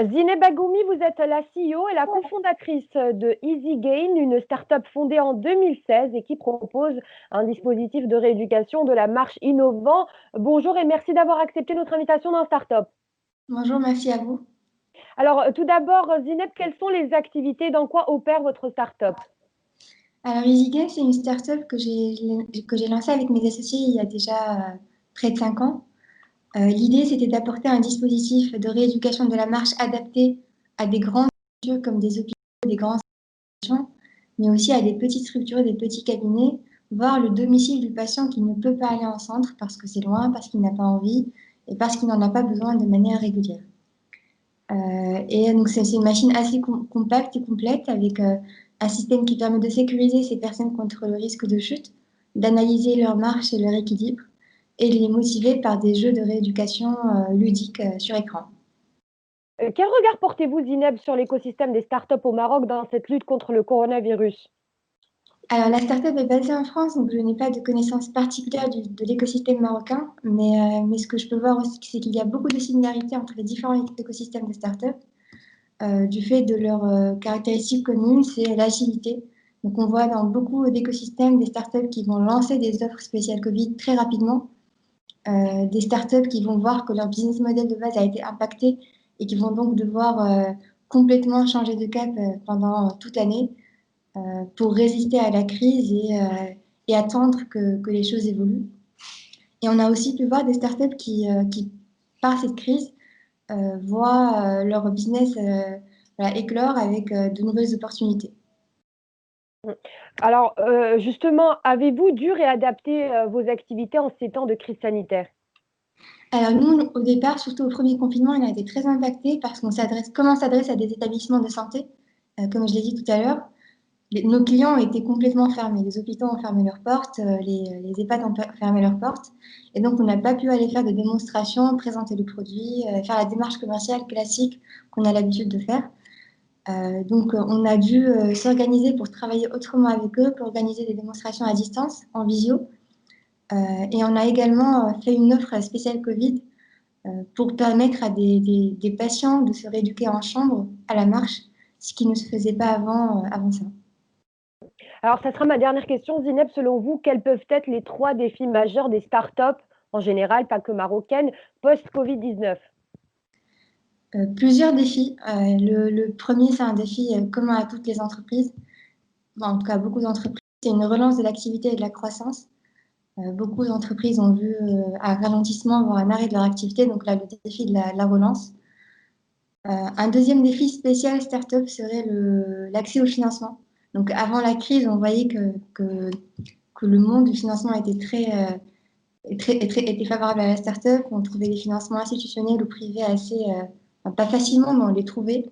Zineb Agoumi, vous êtes la CEO et la cofondatrice de EasyGain, une start-up fondée en 2016 et qui propose un dispositif de rééducation de la marche innovant. Bonjour et merci d'avoir accepté notre invitation dans Start-up. Bonjour, merci à vous. Alors, tout d'abord, Zineb, quelles sont les activités, dans quoi opère votre start-up? Alors, EasyGain, c'est une start-up que j'ai lancée avec mes associés il y a déjà près de 5 ans. L'idée, c'était d'apporter un dispositif de rééducation de la marche adapté à des grandes structures comme des hôpitaux, des grandes institutions, mais aussi à des petites structures, des petits cabinets, voire le domicile du patient qui ne peut pas aller en centre parce que c'est loin, parce qu'il n'a pas envie et parce qu'il n'en a pas besoin de manière régulière. Et donc, c'est une machine assez compacte et complète avec un système qui permet de sécuriser ces personnes contre le risque de chute, d'analyser leur marche et leur équilibre et de les motiver par des jeux de rééducation ludiques sur écran. Quel regard portez-vous, Zineb, sur l'écosystème des startups au Maroc dans cette lutte contre le coronavirus? Alors, la startup est basée en France, donc je n'ai pas de connaissances particulières de l'écosystème marocain, mais ce que je peux voir aussi, c'est qu'il y a beaucoup de similarités entre les différents écosystèmes de startups. Du fait de leurs caractéristiques communes, c'est l'agilité. Donc, on voit dans beaucoup d'écosystèmes des startups qui vont lancer des offres spéciales Covid très rapidement, des startups qui vont voir que leur business model de base a été impacté et qui vont donc devoir complètement changer de cap pendant toute l'année pour résister à la crise et attendre que les choses évoluent. Et on a aussi pu voir des startups qui par cette crise, voient leur business voilà, éclore avec de nouvelles opportunités. Alors, justement, avez-vous dû réadapter vos activités en ces temps de crise sanitaire? Alors nous, au départ, surtout au premier confinement, on a été très impactés parce comme on s'adresse à des établissements de santé, comme je l'ai dit tout à l'heure, nos clients ont été complètement fermés. Les hôpitaux ont fermé leurs portes, les EHPAD ont fermé leurs portes. Et donc, on n'a pas pu aller faire de démonstrations, présenter le produit, faire la démarche commerciale classique qu'on a l'habitude de faire. Donc, on a dû s'organiser pour travailler autrement avec eux, pour organiser des démonstrations à distance, en visio. Et on a également fait une offre spéciale Covid pour permettre à des patients de se rééduquer en chambre à la marche, ce qui ne se faisait pas avant ça. Alors, ça sera ma dernière question, Zineb. Selon vous, quels peuvent être les 3 défis majeurs des startups, en général, pas que marocaines, post-Covid-19? Plusieurs défis. Le premier, c'est un défi commun à toutes les entreprises, en tout cas beaucoup d'entreprises, c'est une relance de l'activité et de la croissance. Beaucoup d'entreprises ont vu un ralentissement, voire un arrêt de leur activité, donc là, le défi de la relance. Un deuxième défi spécial start-up serait l'accès au financement. Donc avant la crise, on voyait que le monde du financement était favorable à la start-up. On trouvait des financements institutionnels ou privés pas facilement, mais on les trouvait.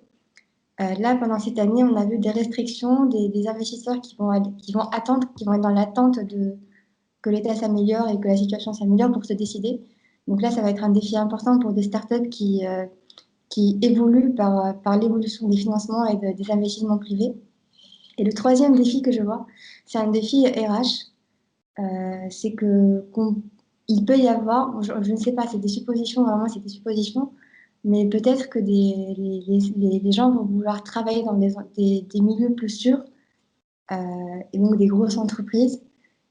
Là, pendant cette année, on a vu des restrictions, des investisseurs qui vont attendre, qui vont être dans l'attente que l'État s'améliore et que la situation s'améliore pour se décider. Donc là, ça va être un défi important pour des startups qui évoluent par l'évolution des financements et des investissements privés. Et le troisième défi que je vois, c'est un défi RH. C'est il peut y avoir, je ne sais pas, c'est des suppositions, vraiment, c'est des suppositions, mais peut-être que les gens vont vouloir travailler dans des milieux plus sûrs, et donc des grosses entreprises,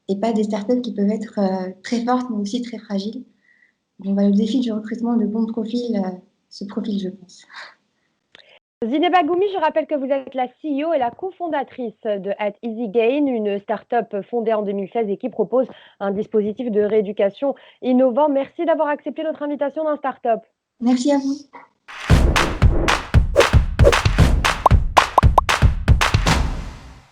et pas des startups qui peuvent être très fortes, mais aussi très fragiles. Donc, le défi du recrutement de bons profils se profile, je pense. Zineb Agoumi, je rappelle que vous êtes la CEO et la cofondatrice de EasyGain, une start-up fondée en 2016 et qui propose un dispositif de rééducation innovant. Merci d'avoir accepté notre invitation dans Start-up. Merci à vous.